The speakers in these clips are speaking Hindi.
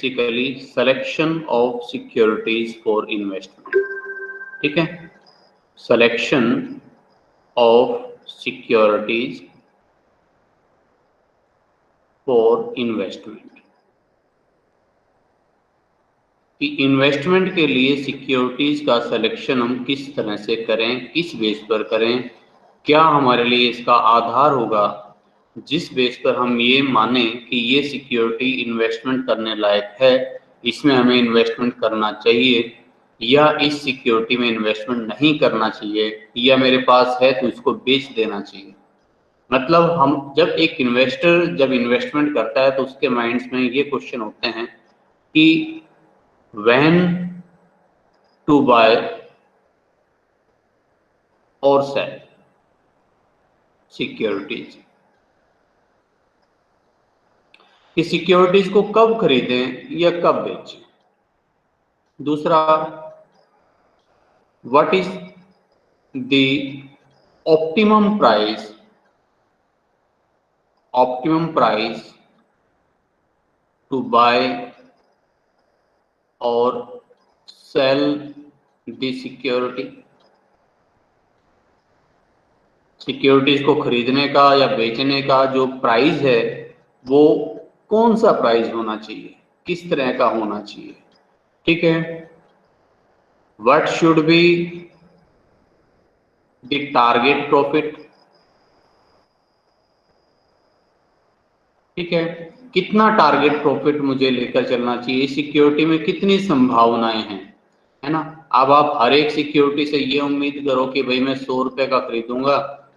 Basically selection of securities for investment. ठीक है, selection of securities for investment, कि इन्वेस्टमेंट के लिए सिक्योरिटीज का सिलेक्शन हम किस तरह से करें, किस बेस पर करें, क्या हमारे लिए इसका आधार होगा जिस बेस पर हम ये माने कि ये सिक्योरिटी इन्वेस्टमेंट करने लायक है, इसमें हमें इन्वेस्टमेंट करना चाहिए, या इस सिक्योरिटी में इन्वेस्टमेंट नहीं करना चाहिए, या मेरे पास है तो इसको बेच देना चाहिए। मतलब हम जब एक इन्वेस्टर जब इन्वेस्टमेंट करता है तो उसके माइंड्स में ये क्वेश्चन होते हैं कि when to buy or sell securities, कि सिक्योरिटीज को कब खरीदें या कब बेचें। दूसरा, what is the optimum price to buy और सेल द सिक्योरिटीज को खरीदने का या बेचने का जो प्राइस है वो कौन सा प्राइस होना चाहिए, किस तरह का होना चाहिए। ठीक है, what should be the target profit. ठीक है, कितना टारगेट प्रॉफिट मुझे लेकर चलना चाहिए, सिक्योरिटी में कितनी संभावनाएं हैं, है ना। अब आप हर एक सिक्योरिटी से ये उम्मीद करो कि भाई मैं 100 रुपए का खरीदूंगा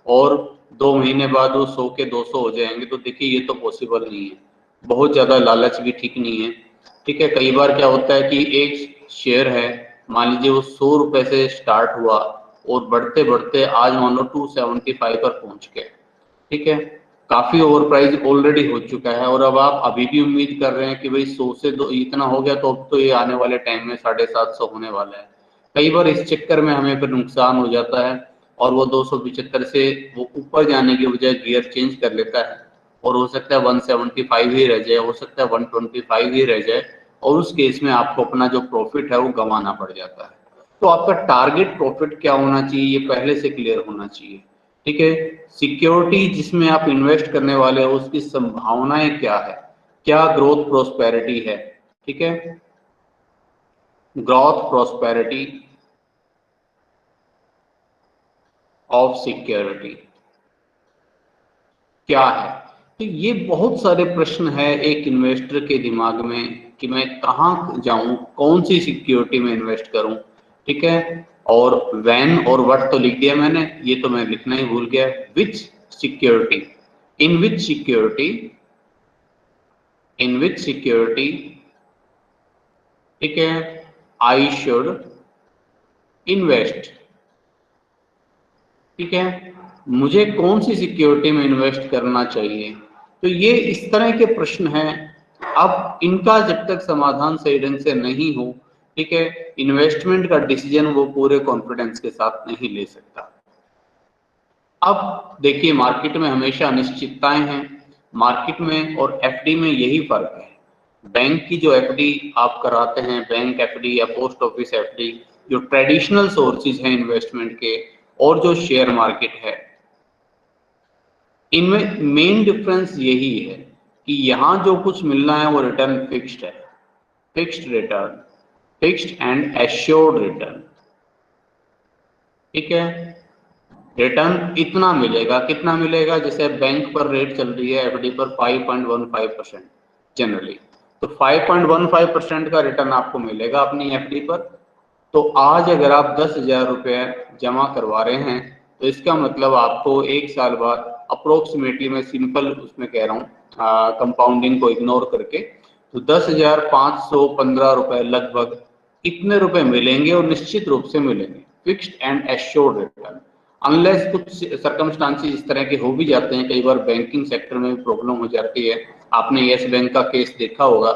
और 2 महीने बाद वो 100 के 200 हो जाएंगे, तो देखिए ये तो पॉसिबल नहीं है, बहुत ज्यादा लालच भी ठीक नहीं है। ठीक है, कई बार क्या होता है कि एक शेयर है, मान लीजिए वो 100 रुपए से स्टार्ट हुआ और बढ़ते बढ़ते आज मान लो 275 पर पहुंच गया। ठीक है, काफी ओवर प्राइस ऑलरेडी हो चुका है और अब आप अभी भी उम्मीद कर रहे हैं कि भाई 100 से इतना हो गया तो अब तो ये आने वाले टाइम में 750 होने वाला है। कई बार इस चक्कर में हमें फिर नुकसान हो जाता है और वो 275 से वो ऊपर जाने की बजाय गियर चेंज कर लेता है और हो सकता है 175 ही रह जाए, हो सकता है 125 ही रह जाए, और उस केस में आपको अपना जो प्रॉफिट है वो गंवाना पड़ जाता है। तो आपका टारगेट प्रॉफिट क्या होना चाहिए ये पहले से क्लियर होना चाहिए। ठीक है, सिक्योरिटी जिसमें आप इन्वेस्ट करने वाले हो उसकी संभावनाएं क्या है, क्या ग्रोथ प्रोस्पेरिटी है। ठीक है, ग्रोथ प्रोस्पेरिटी ऑफ सिक्योरिटी क्या है। तो ये बहुत सारे प्रश्न है एक इन्वेस्टर के दिमाग में कि मैं कहाँ जाऊं, कौन सी सिक्योरिटी में इन्वेस्ट करूं। ठीक है, और व्हेन और व्हाट तो लिख दिया मैंने, ये तो मैं लिखना ही भूल गया। विच सिक्योरिटी, इन विच सिक्योरिटी, इन विच सिक्योरिटी, ठीक है, आई शुड इन्वेस्ट। ठीक है, मुझे कौन सी सिक्योरिटी में इन्वेस्ट करना चाहिए। तो ये इस तरह के प्रश्न हैं। अब इनका जब तक समाधान सही ढंग से नहीं हो, ठीक है, इन्वेस्टमेंट का डिसीजन वो पूरे कॉन्फिडेंस के साथ नहीं ले सकता। अब देखिए, मार्केट में हमेशा अनिश्चितताएं हैं, मार्केट में और एफडी में यही फर्क है। बैंक की जो एफडी आप कराते हैं, बैंक एफडी या पोस्ट ऑफिस एफडी, जो ट्रेडिशनल सोर्सेज हैं इन्वेस्टमेंट के, और जो शेयर मार्केट है, इनमें मेन डिफरेंस यही है कि यहाँ जो कुछ मिलना है वो रिटर्न फिक्स्ड है, fixed return, fixed and assured return. ठीक है, रिटर्न इतना मिलेगा, कितना मिलेगा, जैसे बैंक पर रेट चल रही है एफडी पर 5.15% जनरली, तो 5.15% का रिटर्न आपको मिलेगा अपनी एफडी पर। तो आज अगर आप 10,000 रुपये जमा करवा रहे हैं तो इसका मतलब आपको एक साल बाद अप्रोक्सीमेटली, मैं सिंपल उसमें कह रहा हूँ कंपाउंडिंग को इग्नोर करके, तो 10,515 रुपए लगभग इतने रुपए मिलेंगे और निश्चित रूप से मिलेंगे, fixed and assured return. Unless कुछ सर्कमस्टांसेस इस तरह के हो भी जाते हैं, कई बार बैंकिंग सेक्टर में भी प्रॉब्लम हो जाती है। आपने येस बैंक का केस देखा होगा,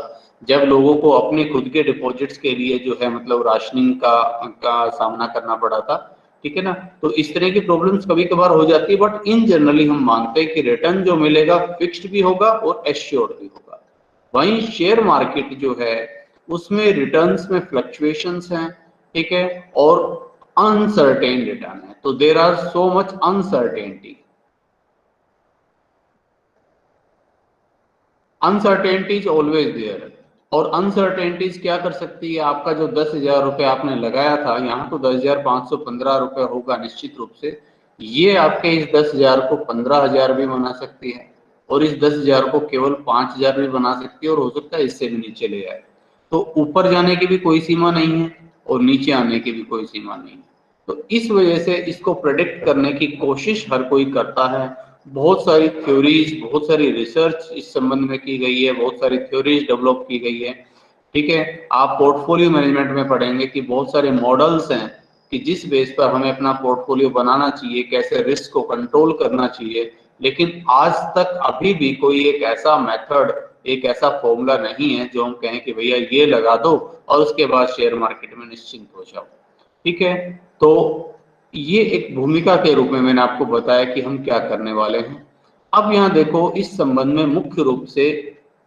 जब लोगों को अपने खुद के डिपॉजिट्स के लिए जो है मतलब राशनिंग का सामना करना पड़ा था। ठीक है ना, तो इस तरह की प्रॉब्लम्स कभी कभार हो जाती है, बट इन जनरली हम मानते हैं कि रिटर्न जो मिलेगा फिक्स्ड भी होगा और एश्योर्ड भी होगा। वहीं शेयर मार्केट जो है उसमें रिटर्न्स में फ्लक्चुएशंस हैं, ठीक है, और अनसर्टेन रिटर्न है। तो there are so much uncertainty, uncertainties always there. और अनसर्टेनिटीज क्या कर सकती है, आपका जो 10,000 रुपये आपने लगाया था, यहाँ तो 10,515 रुपये होगा निश्चित रूप से, ये आपके इस 10,000 को 15,000 भी बना सकती है, और इस 10,000 को केवल 5,000 भी बना सकती है, और हो सकता है इससे भी नीचे ले आए। तो ऊपर जाने की भी कोई सीमा नहीं है और नीचे आने की भी कोई सीमा नहीं है। तो इस वजह से इसको प्रेडिक्ट करने की कोशिश हर कोई करता है। बहुत सारी थ्योरीज, बहुत सारी रिसर्च इस संबंध में की गई है, बहुत सारी थ्योरीज डेवलप की गई है, ठीक है। आप पोर्टफोलियो मैनेजमेंट में पढ़ेंगे कि बहुत सारे मॉडल्स हैं कि जिस बेस पर हमें अपना पोर्टफोलियो बनाना चाहिए, कैसे रिस्क को कंट्रोल करना चाहिए। लेकिन आज तक अभी भी कोई एक ऐसा मेथड, एक ऐसा फॉर्मूला नहीं है जो हम कहें कि भैया ये लगा दो और उसके बाद शेयर मार्केट में निश्चिंत हो जाओ, ठीक है। तो ये एक भूमिका के रूप में मैंने आपको बताया कि हम क्या करने वाले हैं। अब यहाँ देखो, इस संबंध में मुख्य रूप से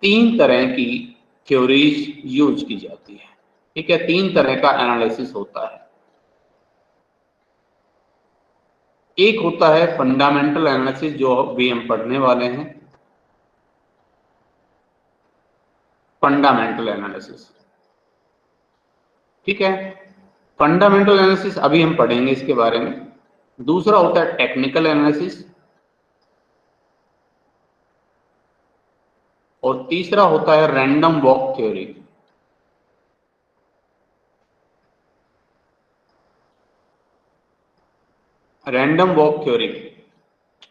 3 तरह की थ्योरीज यूज की जाती है, ठीक है, 3 तरह का एनालिसिस होता है। एक होता है फंडामेंटल एनालिसिस, जो भी हम पढ़ने वाले हैं, फंडामेंटल एनालिसिस, ठीक है। फंडामेंटल एनालिसिस अभी हम पढ़ेंगे इसके बारे में। दूसरा होता है टेक्निकल एनालिसिस, और तीसरा होता है random walk theory. Random walk theory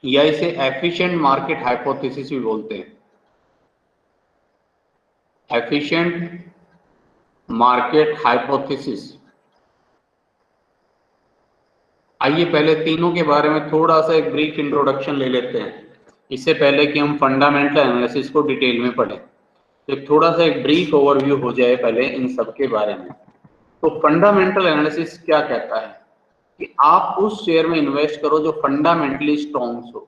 या इसे एफिशिएंट मार्केट हाइपोथेसिस भी बोलते हैं, एफिशिएंट मार्केट हाइपोथेसिस। आइए पहले तीनों के बारे में थोड़ा सा एक ब्रीफ इंट्रोडक्शन ले लेते हैं, इससे पहले कि हम फंडामेंटल एनालिसिस को डिटेल में पढ़ें। तो थोड़ा सा एक ब्रीफ ओवरव्यू हो जाए पहले इन सब के बारे में। तो फंडामेंटल एनालिसिस क्या कहता है कि आप उस शेयर में इन्वेस्ट करो जो फंडामेंटली स्ट्रॉन्ग हो,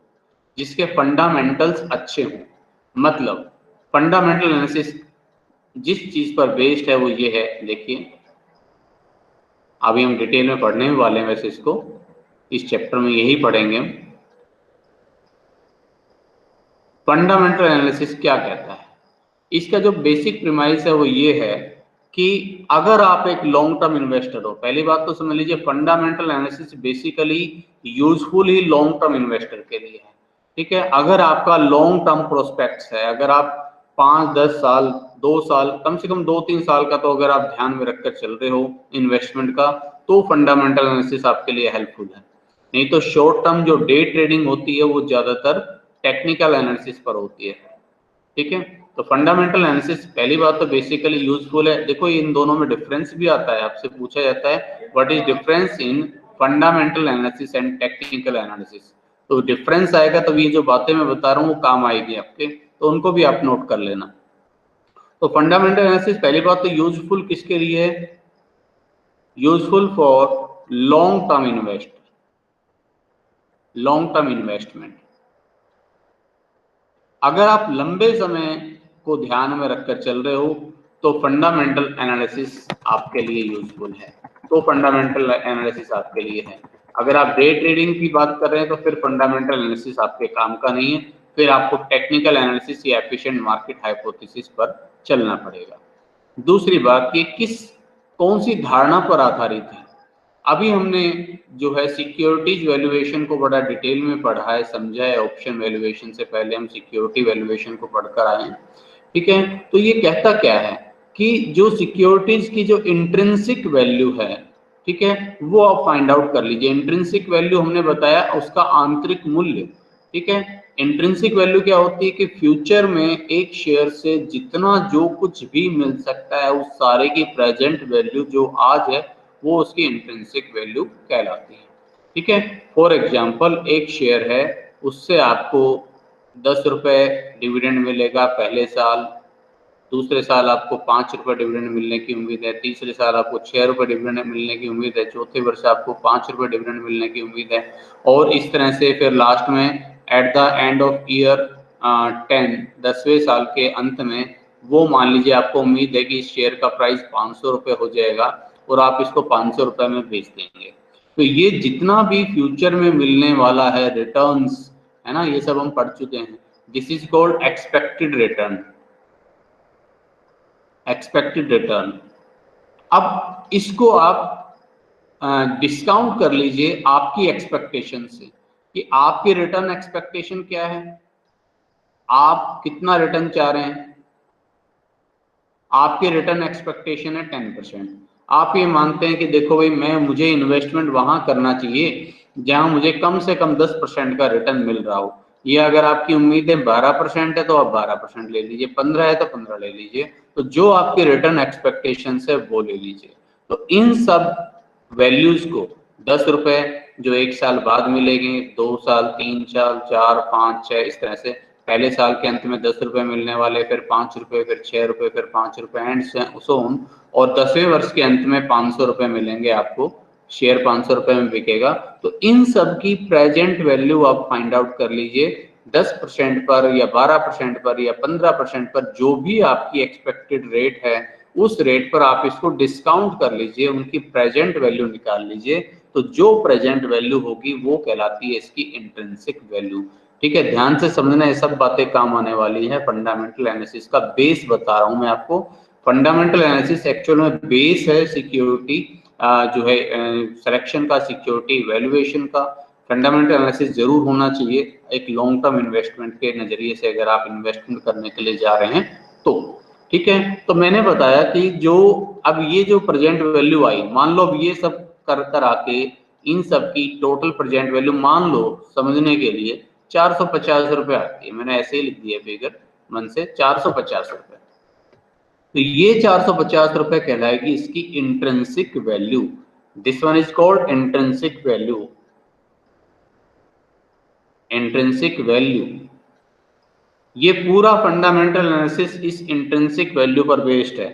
जिसके फंडामेंटल्स अच्छे हों। मतलब फंडामेंटल एनालिसिस जिस चीज पर बेस्ड है वो ये है, देखिए अभी हम डिटेल में पढ़ने वाले हैं, वैसे इसको इस चैप्टर में यही पढ़ेंगे हम। फंडामेंटल एनालिसिस क्या कहता है, इसका जो बेसिक प्रीमाइस है वो ये है कि अगर आप एक लॉन्ग टर्म इन्वेस्टर हो, पहली बात तो समझ लीजिए फंडामेंटल एनालिसिस बेसिकली यूजफुल ही लॉन्ग टर्म इन्वेस्टर के लिए है, ठीक है। अगर आपका लॉन्ग टर्म प्रोस्पेक्ट्स है, अगर आप 5-10 साल, 2 साल, कम से कम 2-3 साल का तो अगर आप ध्यान में रखकर चल रहे हो इन्वेस्टमेंट का, तो फंडामेंटल एनालिसिस आपके लिए हेल्पफुल है। नहीं तो शॉर्ट टर्म जो डे ट्रेडिंग होती है वो ज्यादातर टेक्निकल एनालिसिस पर होती है, ठीक है। तो फंडामेंटल एनालिसिस पहली बात तो बेसिकली यूजफुल है। देखो इन दोनों में डिफरेंस भी आता है, आपसे पूछा जाता है what is difference in fundamental analysis and technical analysis. तो डिफरेंस आएगा तब ये जो बातें मैं बता रहा हूँ वो काम आएगी आपके, तो उनको भी आप नोट कर लेना। तो फंडामेंटल एनालिसिस पहली बात तो यूजफुल किसके लिए है, useful for long term invest, long term investment. अगर आप लंबे समय को ध्यान में रखकर चल रहे हो तो फंडामेंटल एनालिसिस आपके लिए यूजफुल है, तो फंडामेंटल एनालिसिस आपके लिए है। अगर आप डे ट्रेडिंग की बात कर रहे हैं तो फिर फंडामेंटल एनालिसिस आपके काम का नहीं है, फिर आपको टेक्निकल एनालिसिस या एफिशिएंट मार्केट हाइपोथेसिस पर चलना पड़ेगा। दूसरी बात, ये कौन सी धारणा पर आधारित है। अभी हमने जो है सिक्योरिटीज वैल्यूएशन को बड़ा डिटेल में पढ़ा है, समझा है। ऑप्शन वैल्यूएशन से पहले हम सिक्योरिटी वैल्यूएशन को पढ़कर आए हैं, ठीक है। तो ये कहता क्या है कि जो सिक्योरिटीज की जो इंट्रिंसिक वैल्यू है, ठीक है, वो आप फाइंड आउट कर लीजिए। इंट्रिंसिक वैल्यू हमने बताया उसका आंतरिक मूल्य, ठीक है। इंट्रिंसिक वैल्यू क्या होती है कि फ्यूचर में एक शेयर से जितना जो कुछ भी मिल सकता है उस सारे की प्रेजेंट वैल्यू जो आज है वो उसकी इंट्रिंसिक वैल्यू कहलाती है, ठीक है। फॉर एग्जाम्पल एक शेयर है, उससे आपको 10 रुपए डिविडेंड मिलेगा पहले साल, दूसरे साल आपको 5 रुपए डिविडेंड मिलने की उम्मीद है, तीसरे साल आपको 6 रुपए डिविडेंड मिलने की उम्मीद है, चौथे वर्ष आपको 5 रुपए डिविडेंड मिलने की उम्मीद है, और इस तरह से फिर लास्ट में at the end of year 10, 10वें साल के अंत में वो मान लीजिए आपको उम्मीद है कि इस शेयर का प्राइस 500 रुपये हो जाएगा और आप इसको 500 रुपये में बेच देंगे। तो ये जितना भी फ्यूचर में मिलने वाला है रिटर्न्स, है ना, ये सब हम पढ़ चुके हैं। This is called expected return, expected return. अब इसको आप डिस्काउंट कर लीजिए आपकी एक्सपेक्टेशन से कि आपकी रिटर्न एक्सपेक्टेशन क्या है, आप कितना रिटर्न चाह रहे हैं। आपकी रिटर्न एक्सपेक्टेशन है 10%। आप ये मानते हैं कि देखो भाई मुझे इन्वेस्टमेंट वहां करना चाहिए जहां मुझे कम से कम 10% का रिटर्न मिल रहा हो। ये अगर आपकी उम्मीद है 12% है तो आप 12% ले लीजिए, 15 है तो 15 ले लीजिए। तो जो आपकी रिटर्न एक्सपेक्टेशन है वो ले लीजिए। तो इन सब वैल्यूज को 10 रुपए जो 1 साल बाद मिलेंगे, 2 साल, 3 साल, 4, 5, 6, इस तरह से पहले साल के अंत में 10 रुपए मिलने वाले, फिर 5 रुपए, फिर 6 रुपए, फिर 5 रुपए एंड सो ऑन। और 10वें वर्ष के अंत में 500 रुपए मिलेंगे आपको, शेयर 500 रुपए में बिकेगा। तो इन सब की प्रेजेंट वैल्यू आप फाइंड आउट कर लीजिए। 10% पर या 12% पर या 15% पर जो भी आपकी एक्सपेक्टेड रेट है उस रेट पर आप इसको डिस्काउंट कर लीजिए, उनकी प्रेजेंट वैल्यू निकाल लीजिए। तो जो प्रेजेंट वैल्यू होगी वो कहलाती है इसकी इंट्रिंसिक वैल्यू। ठीक है, ध्यान से समझना, ये सब बातें काम आने वाली है। फंडामेंटल एनालिसिस का बेस बता रहा हूं मैं आपको। फंडामेंटल एनालिसिस एक्चुअल में बेस है सिक्योरिटी जो है सिलेक्शन का, सिक्योरिटी वैल्यूएशन का। फंडामेंटल एनालिसिस जरूर होना चाहिए एक लॉन्ग टर्म इन्वेस्टमेंट के नजरिए से, अगर आप इन्वेस्टमेंट करने के लिए जा रहे हैं तो। ठीक है, तो मैंने बताया कि जो अब ये जो प्रेजेंट वैल्यू आई, मान लो अब ये सब कर कर आके इन सब की टोटल प्रेजेंट वैल्यू मान लो समझने के लिए 450 रुपए आती है। मैंने ऐसे ही लिख दिया फिगर मन से, 450 रुपए। तो ये 450 रुपए कहलाएगी इसकी intrinsic value. This one is called intrinsic value, intrinsic value. ये पूरा फंडामेंटल एनालिसिस इस इंट्रिंसिक वैल्यू पर बेस्ड है।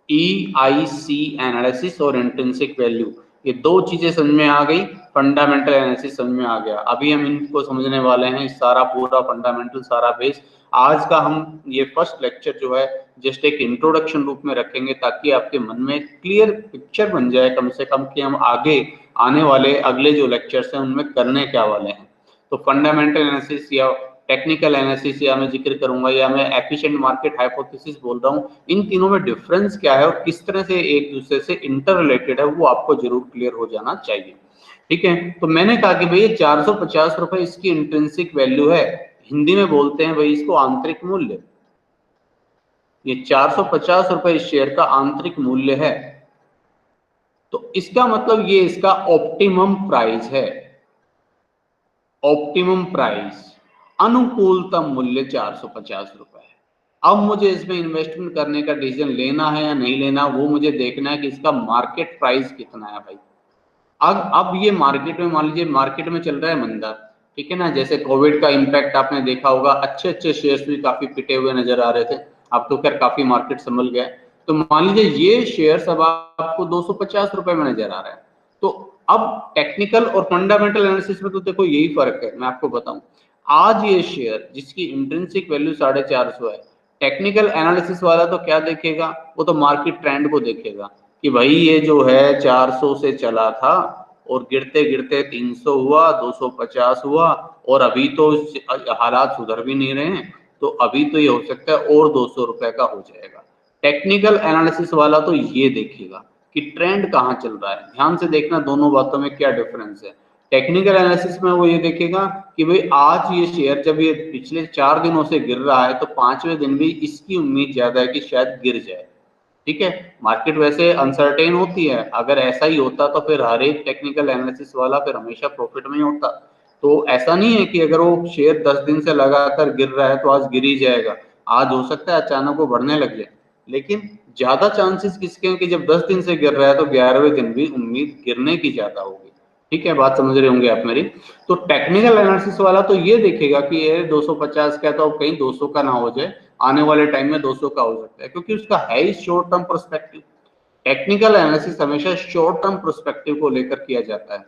EIC एनालिसिस और इंट्रिंसिक वैल्यू, ये दो चीजें समझ में आ गई, फंडामेंटल एनालिसिस समझ में आ गया। अभी हम इनको समझने वाले हैं, सारा पूरा फंडामेंटल, सारा बेस। आज का हम ये फर्स्ट लेक्चर जो है जस्ट एक इंट्रोडक्शन रूप में रखेंगे ताकि आपके मन में क्लियर पिक्चर बन जाए कम से कम कि हम आगे आने वाले अगले जो लेक्चर्स हैं उनमें करने क्या वाले हैं। तो फंडामेंटल एनालिसिस या टेक्निकल एनालिसिस या मैं जिक्र करूंगा या मैं एफिशिएंट मार्केट हाइपोथेसिस बोल रहा हूँ, इन तीनों में डिफरेंस क्या है और किस तरह से एक दूसरे से इंटर रिलेटेड है वो आपको जरूर क्लियर हो जाना चाहिए। ठीक है, तो मैंने कहा कि भाई ये 450 रुपए इसकी इंट्रिंसिक वैल्यू है, हिंदी में बोलते हैं भाई इसको आंतरिक मूल्य। ये 450 रुपए इस शेयर का आंतरिक मूल्य है। तो इसका मतलब ये इसका ऑप्टिमम प्राइस है, ऑप्टिमम प्राइस, अनुकूलतम मूल्य 450 रुपए है। अब मुझे इसमें इन्वेस्टमेंट करने का डिसीजन लेना है या नहीं लेना, वो मुझे देखना है कि इसका मार्केट प्राइस कितना है भाई। अब ये मार्केट में, मान लीजिए मार्केट में चल रहा है मंदा, ठीक है ना, जैसे कोविड का इम्पैक्ट आपने देखा होगा, अच्छे अच्छे शेयर्स भी काफी पिटे हुए नजर आ रहे थे। अब तो खैर काफी मार्केट संभल गया है। तो मान लीजिए ये शेयर्स अब आपको 250 रुपए में नजर आ रहा है। तो अब टेक्निकल और फंडामेंटल एनालिसिस में तो देखो यही फर्क है। मैं आपको बताऊं, आज ये शेयर जिसकी इंट्रिंसिक वैल्यू 450 है, टेक्निकल एनालिसिस वाला तो क्या देखेगा, वो तो मार्केट ट्रेंड को देखेगा कि भाई ये जो है 400 से चला था और गिरते गिरते 300 हुआ, 250 हुआ और अभी तो हालात सुधर भी नहीं रहे हैं, तो अभी तो ये हो सकता है और 200 रुपए का हो जाएगा। टेक्निकल एनालिसिस वाला तो ये देखेगा कि ट्रेंड कहाँ चल रहा है। ध्यान से देखना दोनों बातों में क्या डिफरेंस है। टेक्निकल एनालिसिस में वो ये देखेगा कि भाई आज ये शेयर जब ये पिछले 4 दिनों से गिर रहा है तो 5वें दिन भी इसकी उम्मीद ज्यादा है कि शायद गिर जाए। ठीक है, मार्केट वैसे अनसर्टेन होती है, अगर ऐसा ही होता तो फिर हर एक टेक्निकल एनालिसिस वाला फिर हमेशा प्रॉफिट में ही होता। तो ऐसा नहीं है कि अगर वो शेयर 10 दिन से लगातार गिर रहा है तो आज गिर ही जाएगा, आज हो सकता है अचानक वो बढ़ने लग जाए, लेकिन ज्यादा चांसेस किसके हैं कि जब 10 दिन से गिर रहा है तो 11वें दिन भी उम्मीद गिरने की ज्यादा होगी। ठीक है, बात समझ रहे होंगे आप मेरी। तो टेक्निकल एनालिसिस वाला तो ये देखेगा कि ये 250 का तो कहीं 200 का ना हो जाए, आने वाले टाइम में 200 का हो सकता है, क्योंकि उसका है ही short term perspective. Technical analysis हमेशा शॉर्ट टर्म पर्सपेक्टिव को लेकर किया जाता है,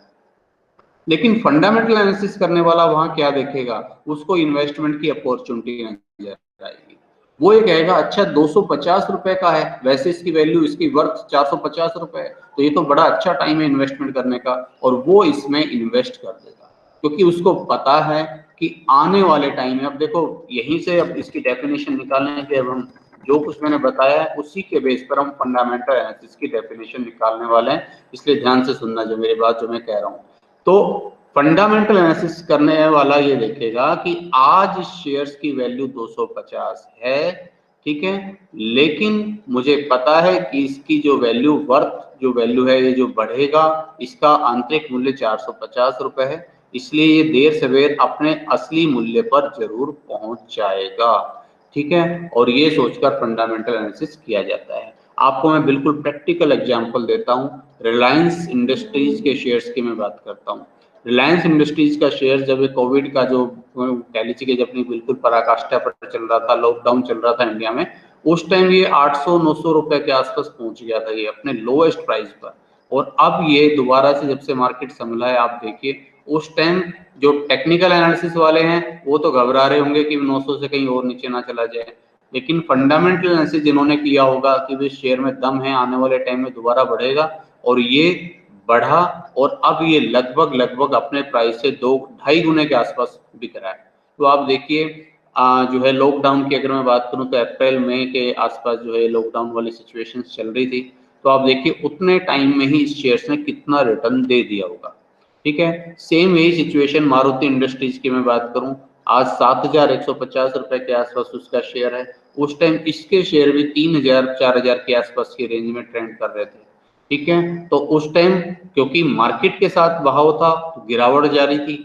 लेकिन फंडामेंटल एनालिसिस करने वाला वहां क्या देखेगा, उसको इन्वेस्टमेंट की अपॉर्चुनिटी नजर आएगी। वो ये कहेगा अच्छा 250 रुपए का है, वैसे इसकी वैल्यू, इसकी वर्थ 450 रुपए है, तो ये तो बड़ा अच्छा टाइम है इन्वेस्टमेंट करने का, और वो इसमें इन्वेस्ट कर देगा, क्योंकि उसको पता है कि आने वाले टाइम में, अब देखो यहीं से अब इसकी डेफिनेशन निकालने के, अब हम जो कुछ मैंने बताया है उसी के बेस पर हम फंडामेंटल एनालिसिस की डेफिनेशन निकालने वाले हैं, इसलिए ध्यान से सुनना जो मेरी बात जो मैं कह रहा हूँ। तो फंडामेंटल एनालिसिस करने वाला ये देखेगा कि आज शेयर्स की वैल्यू 250 है, ठीक है, लेकिन मुझे पता है कि इसकी जो वैल्यू वर्थ जो वैल्यू है ये जो बढ़ेगा, इसका आंतरिक मूल्य 450 रुपए है, इसलिए ये देर सवेर अपने असली मूल्य पर जरूर पहुंच जाएगा, ठीक है। और ये सोचकर फंडामेंटल एनालिसिस किया जाता है। आपको मैं बिल्कुल प्रैक्टिकल एग्जांपल देता हूं, रिलायंस इंडस्ट्रीज के शेयर्स की मैं बात करता हूं। रिलायंस इंडस्ट्रीज का शेयर जब कोविड का जो कह लीजिए कि जब बिल्कुल पराकाष्ठा पर चल रहा था, लॉकडाउन चल रहा था इंडिया में, उस टाइम ये 800-900 रुपए के आसपास पहुंच गया था, ये अपने लोएस्ट प्राइस पर। और अब ये दोबारा से जब से मार्केट संभला है, आप देखिए उस टाइम जो टेक्निकल एनालिसिस वाले हैं वो तो घबरा रहे होंगे कि 900 से कहीं और नीचे ना चला जाए, लेकिन फंडामेंटल एनालिसिस जिन्होंने किया होगा कि भी शेयर में दम है, आने वाले टाइम में दोबारा बढ़ेगा, और ये बढ़ा, और अब ये लगभग लगभग अपने प्राइस से 2-2.5 गुने के आसपास बिक रहा है। तो आप देखिए जो है लॉकडाउन की अगर मैं बात करूं तो अप्रैल मई के आसपास जो है लॉकडाउन वाली सिचुएशन चल रही थी, तो आप देखिए उतने टाइम में ही इस शेयर्स ने कितना रिटर्न दे दिया होगा, ठीक है। सेम यही सिचुएशन मारुति इंडस्ट्रीज की मैं बात करूं, आज 7,150 रुपए के आसपास उसका शेयर है, उस टाइम इसके शेयर भी 3,000-4,000 के आसपास की रेंज में ट्रेंड कर रहे थे, ठीक है। तो उस टाइम क्योंकि मार्केट के साथ बहाव था तो गिरावट जारी थी,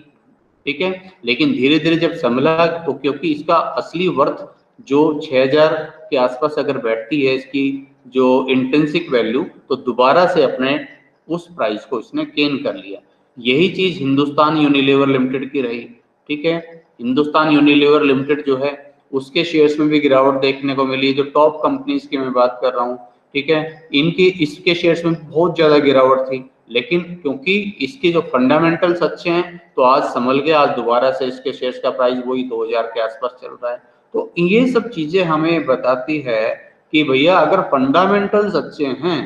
ठीक है, लेकिन धीरे धीरे जब संभला तो क्योंकि इसका असली वर्थ जो 6,000 के आसपास अगर बैठती है इसकी जो इंट्रिंसिक वैल्यू, तो दोबारा से अपने उस प्राइस को इसने गेन कर लिया। यही चीज हिंदुस्तान यूनिलीवर लिमिटेड की रही, ठीक है। हिंदुस्तान यूनिलीवर लिमिटेड जो है उसके शेयर्स में भी गिरावट देखने को मिली, जो टॉप कंपनीज की मैं बात कर रहा हूँ, ठीक है, इनकी इसके शेयर्स में बहुत ज्यादा गिरावट थी, लेकिन क्योंकि इसके जो फंडामेंटल्स अच्छे हैं तो आज संभल गया, आज दोबारा से इसके शेयर्स का प्राइस वही 2,000 के आसपास चल रहा है। तो ये सब चीजें हमें बताती है कि भैया अगर फंडामेंटल्स अच्छे हैं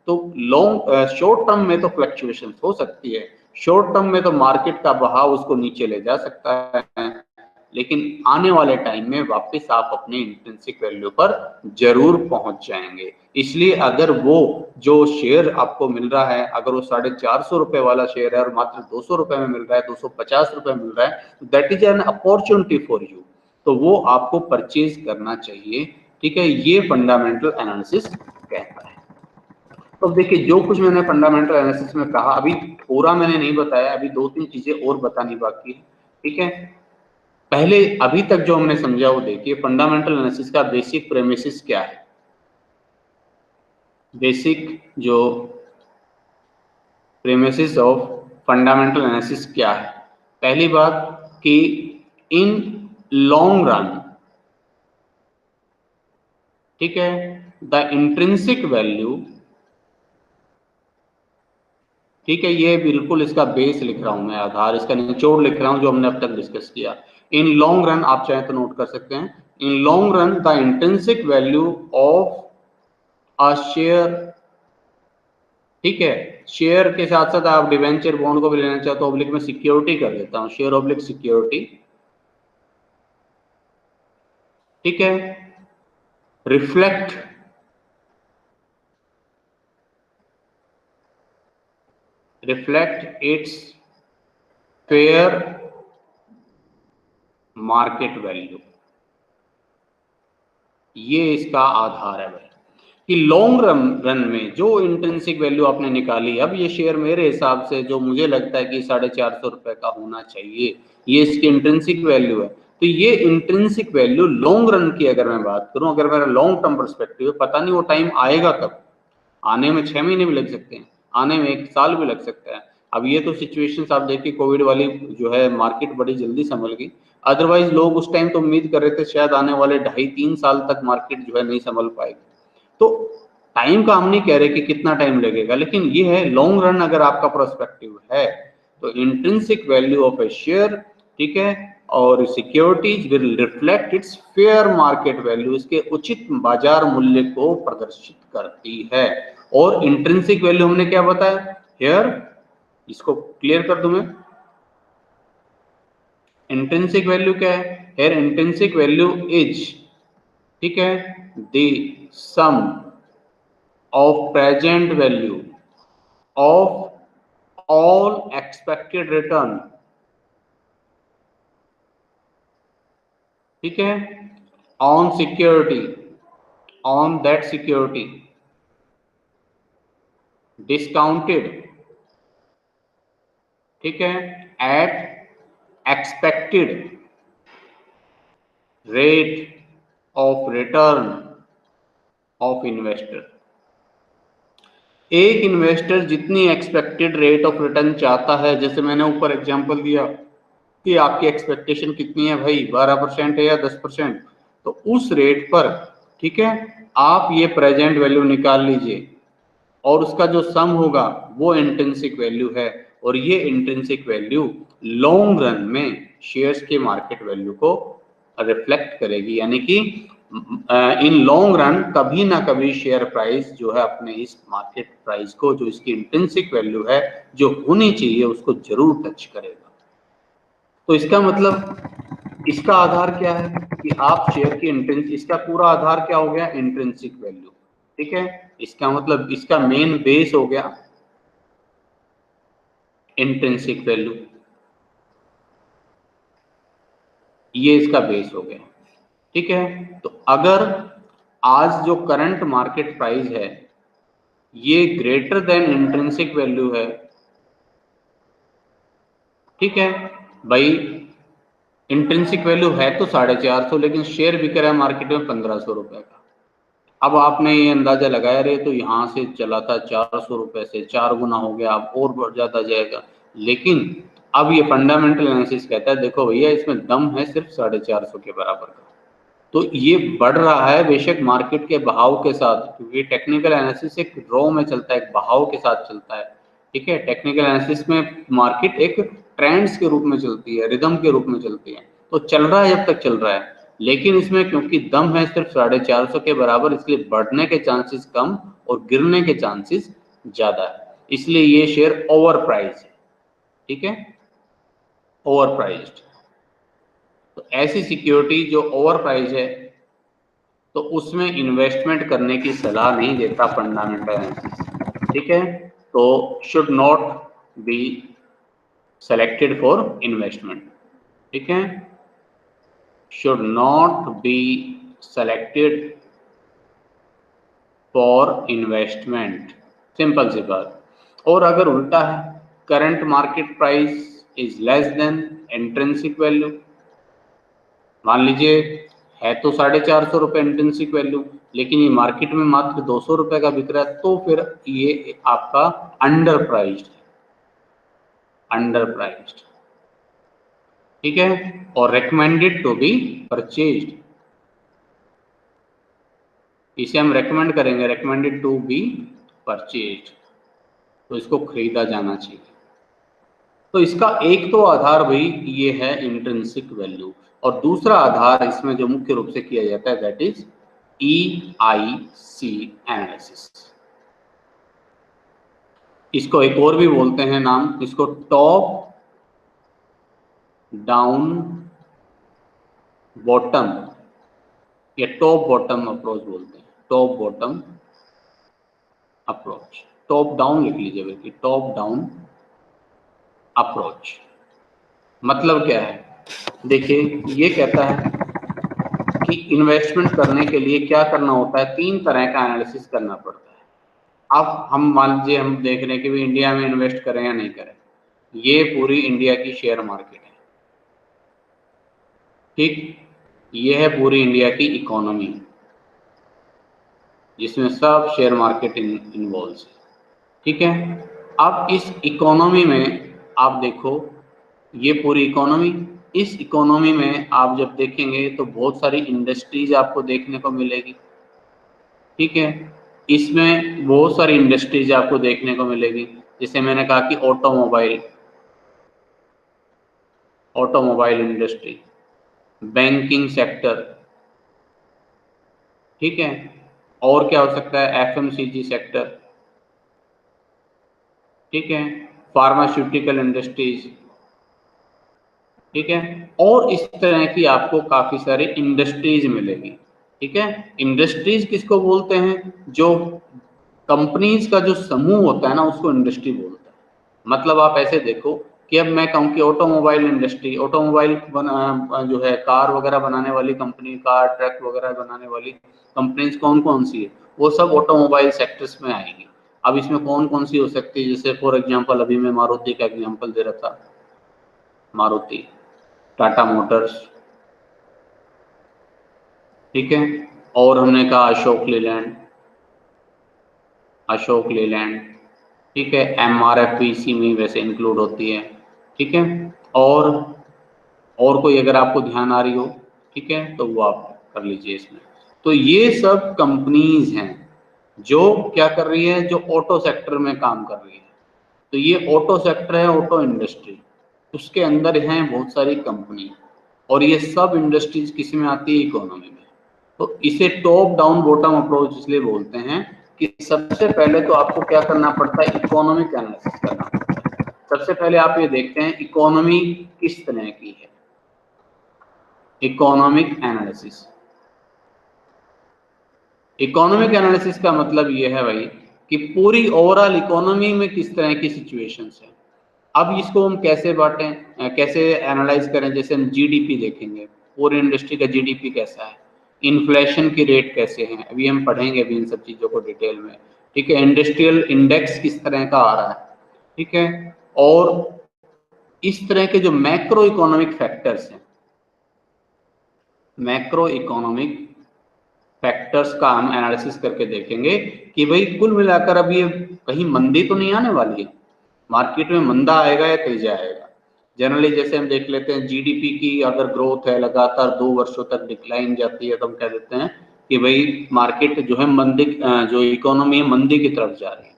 तो लॉन्ग शॉर्ट टर्म में तो फ्लक्चुएशन हो सकती है, शॉर्ट टर्म में तो मार्केट का बहाव उसको नीचे ले जा सकता है, लेकिन आने वाले टाइम में वापस आप अपने इंट्रिंसिक वैल्यू पर जरूर पहुंच जाएंगे। इसलिए अगर वो जो शेयर आपको मिल रहा है, अगर वो 450 रुपए वाला शेयर है और मात्र 200 रुपए में मिल रहा है, 250 रुपए मिल रहा है, तो that is an opportunity for you, तो वो आपको परचेज करना चाहिए, ठीक है। ये फंडामेंटल एनालिसिस कहता है। तो देखिए जो कुछ मैंने फंडामेंटल एनालिसिस में कहा, अभी पूरा मैंने नहीं बताया, अभी 2-3 चीजें और बतानी बाकी है, ठीक है। पहले अभी तक जो हमने समझा वो देखिए, फंडामेंटल एनालिसिस का बेसिक प्रेमिसिस क्या है। बेसिक जो प्रेमिसिस ऑफ फंडामेंटल एनालिसिस क्या है। पहली बात कि इन लॉन्ग रन, ठीक है, द इंट्रिंसिक वैल्यू, ठीक है, ये बिल्कुल इसका बेस लिख रहा हूं मैं, आधार इसका निचोड़ लिख रहा हूं जो हमने अब तक डिस्कस किया। इन लॉन्ग रन, आप चाहे तो नोट कर सकते हैं, in long run the intrinsic value of a share, ठीक है, शेयर के साथ साथ आप डिवेंचर बॉन्ड को भी लेना चाहते हो, ऑब्लिक में सिक्योरिटी कर देता हूं, शेयर ऑब्लिक सिक्योरिटी, ठीक है, reflect it's fair market value, ये इसका आधार है भाई, कि लॉन्ग रन में जो इंट्रिंसिक वैल्यू आपने निकाली, अब ये शेयर मेरे हिसाब से जो मुझे लगता है कि 450 रुपए का होना चाहिए, ये इसकी इंट्रिंसिक वैल्यू है। तो ये इंट्रिंसिक वैल्यू लॉन्ग रन की अगर मैं बात करूं, अगर मेरा लॉन्ग टर्म परस्पेक्टिव है, पता नहीं वो टाइम आएगा कब, आने में 6 महीने भी लग सकते हैं, आने में 1 साल भी लग सकता है। अब ये तो सिचुएशंस आप देखिए, कोविड वाली जो है मार्केट बड़ी जल्दी संभल गई, अदरवाइज लोग उस टाइम तो उम्मीद कर रहे थे शायद आने वाले 2.5-3 साल तक मार्केट जो है नहीं संभल पाएगी। तो टाइम का हम नहीं कह रहे कि कितना टाइम लगेगा, लेकिन ये है लॉन्ग रन अगर आपका प्रोस्पेक्टिव है तो intrinsic value of A share, ठीक है, और securities will reflect it's fair market value, इसके उचित बाजार मूल्य को प्रदर्शित करती है। और इंट्रिंसिक वैल्यू हमने क्या बताया हियर, इसको क्लियर कर दूं मैं। इंट्रिंसिक वैल्यू क्या है हियर, इंट्रिंसिक वैल्यू इज, ठीक है, the sum of present value of all expected return, ठीक है, on security, on that security discounted, ठीक है, at expected rate of return of investor. एक इन्वेस्टर जितनी एक्सपेक्टेड रेट ऑफ रिटर्न चाहता है, जैसे मैंने ऊपर एग्जांपल दिया कि आपकी एक्सपेक्टेशन कितनी है भाई, 12% है या 10%, तो उस रेट पर, ठीक है, आप ये प्रेजेंट वैल्यू निकाल लीजिए और उसका जो सम होगा वो इंट्रिंसिक वैल्यू है। और ये इंट्रिंसिक वैल्यू लॉन्ग रन में शेयर्स के मार्केट वैल्यू को रिफ्लेक्ट करेगी, यानी कि इन लॉन्ग रन कभी ना कभी शेयर प्राइस जो है अपने इस मार्केट प्राइस को, जो इसकी इंट्रिंसिक वैल्यू है जो होनी चाहिए, उसको जरूर टच करेगा। तो इसका मतलब, इसका आधार क्या है कि आप शेयर की इंट्रिंसिक, इसका पूरा आधार क्या हो गया, इंट्रिंसिक वैल्यू, ठीक है। इसका मतलब इसका मेन बेस हो गया इंट्रिंसिक वैल्यू, ये इसका बेस हो गया, ठीक है। तो अगर आज जो करंट मार्केट प्राइस है ये ग्रेटर देन इंट्रिंसिक वैल्यू है, ठीक है भाई, इंट्रिंसिक वैल्यू है तो 450, लेकिन शेयर बिक रहा है मार्केट में 1500 रुपए का। अब आपने ये अंदाजा लगाया रहे तो यहाँ से चला था 400 रुपए से 4 गुना हो गया, अब और बढ़ जाता जाएगा। लेकिन अब ये फंडामेंटल एनालिसिस कहता है देखो भैया इसमें दम है सिर्फ 450 के बराबर का। तो ये बढ़ रहा है बेशक मार्केट के बहाव के साथ, क्योंकि टेक्निकल एनालिसिस एक ड्रॉ में चलता है, एक बहाव के साथ चलता है, ठीक है। टेक्निकल एनालिसिस में मार्केट एक ट्रेंड्स के रूप में चलती है, रिदम के रूप में चलती है, तो चल रहा है जब तक चल रहा है। लेकिन इसमें क्योंकि दम है सिर्फ 450 के बराबर, इसलिए बढ़ने के चांसेस कम और गिरने के चांसेस ज्यादा है, इसलिए ये शेयर ओवर प्राइस है, ठीक है, ओवर प्राइस्ड। तो ऐसी सिक्योरिटी जो ओवर प्राइस है तो उसमें इन्वेस्टमेंट करने की सलाह नहीं देता फंडामेंटल एनालिसिस, ठीक है। तो should not be selected for investment, ठीक है, should not be selected for investment, simple सी बात। और अगर उल्टा है, current market price is less than intrinsic value, मान लीजिए है तो 450 रुपए इंट्रिंसिक वैल्यू, लेकिन ये मार्केट में मात्र 200 रुपए का बिक रहा है, तो फिर ये आपका अंडर प्राइस्ड, अंडर प्राइस्ड, ठीक है, और रेकमेंडेड टू बी परचेज्ड, इसे हम रेकमेंड करेंगे, रेकमेंडेड टू बी परचेज्ड, तो इसको खरीदा जाना चाहिए। तो इसका एक तो आधार भाई ये है इंट्रिंसिक वैल्यू, और दूसरा आधार इसमें जो मुख्य रूप से किया जाता है दैट इज EIC एनालिसिस। इसको एक और भी बोलते हैं नाम, इसको टॉप डाउन बॉटम या टॉप बॉटम अप्रोच बोलते हैं, top bottom approach, top down लिख लीजिए बल्कि, टॉप डाउन अप्रोच मतलब क्या है, देखिए ये कहता है कि इन्वेस्टमेंट करने के लिए क्या करना होता है, 3 तरह का एनालिसिस करना पड़ता है। अब हम मान लीजिए हम देख रहे हैं कि भी इंडिया में इन्वेस्ट करें या नहीं करें, ये पूरी इंडिया की शेयर मार्केट है, ठीक, ये है पूरी इंडिया की इकोनॉमी जिसमें सब शेयर मार्केट इन्वॉल्व है, ठीक है। अब इस इकोनॉमी में आप देखो, ये पूरी इकोनॉमी, इस इकोनॉमी में आप जब देखेंगे तो बहुत सारी इंडस्ट्रीज आपको देखने को मिलेगी, ठीक है, इसमें बहुत सारी इंडस्ट्रीज आपको देखने को मिलेगी, जैसे मैंने कहा कि automobile, automobile industry, banking sector, ठीक है, और क्या हो सकता है, एफएमसीजी सेक्टर, ठीक है, फार्मास्यूटिकल इंडस्ट्रीज, ठीक है, और इस तरह की आपको काफी सारी इंडस्ट्रीज मिलेगी, ठीक है। इंडस्ट्रीज किसको बोलते हैं, जो कंपनीज का जो समूह होता है ना उसको इंडस्ट्री बोलते हैं। मतलब आप ऐसे देखो कि अब मैं कहूँ कि ऑटोमोबाइल इंडस्ट्री, ऑटोमोबाइल जो है कार वगैरह बनाने वाली कंपनी, कार ट्रक वगैरह बनाने वाली कंपनीज कौन कौन सी है, वो सब ऑटोमोबाइल सेक्टर्स में आएंगी। अब इसमें कौन कौन सी हो सकती है, जैसे फॉर एग्जांपल अभी मैं मारुति का एग्जांपल दे रहा था, मारुति, टाटा मोटर्स, ठीक है, और हमने कहा अशोक लेलैंड, अशोक लेलैंड, ठीक है, एमआरएफ भी इसी में वैसे इंक्लूड होती है, ठीक है, और कोई अगर आपको ध्यान आ रही हो, ठीक है, तो वो आप कर लीजिए इसमें। तो ये सब कंपनीज हैं जो क्या कर रही है, जो ऑटो सेक्टर में काम कर रही है। तो ये ऑटो सेक्टर है, ऑटो इंडस्ट्री, उसके अंदर हैं बहुत सारी कंपनी, और ये सब इंडस्ट्रीज किस में आती है, इकोनॉमी में। तो इसे टॉप डाउन बॉटम अप्रोच इसलिए बोलते हैं कि सबसे पहले तो आपको क्या करना पड़ता है, इकोनॉमिक एनालिसिस करना पड़ता है। सबसे पहले आप ये देखते हैं इकोनॉमी किस तरह की है, इकोनॉमिक एनालिसिस। इकोनॉमिक एनालिसिस का मतलब ये है भाई कि पूरी ओवरऑल इकोनॉमी में किस तरह की सिचुएशंस है। अब इसको हम कैसे बांटें, कैसे एनालाइज करें, जैसे हम जीडीपी देखेंगे, पूरी इंडस्ट्री का जीडीपी कैसा है, इन्फ्लेशन की रेट कैसे हैं, अभी हम पढ़ेंगे अभी इन सब चीज़ों को डिटेल में, ठीक है, इंडस्ट्रियल इंडेक्स किस तरह का आ रहा है, ठीक है, और इस तरह के जो मैक्रो इकोनॉमिक फैक्टर्स हैं, मैक्रो इकोनॉमिक फैक्टर्स का हम एनालिसिस करके देखेंगे कि भाई कुल मिलाकर अब ये कहीं मंदी तो नहीं आने वाली है, मार्केट में मंदा आएगा या तेज आएगा। जनरली जैसे हम देख लेते हैं जीडीपी की अगर ग्रोथ है लगातार 2 वर्षों तक डिक्लाइन जाती है तो हम कह देते हैं कि भाई मार्केट जो है मंदी, जो इकोनॉमी है मंदी की तरफ जा रही है।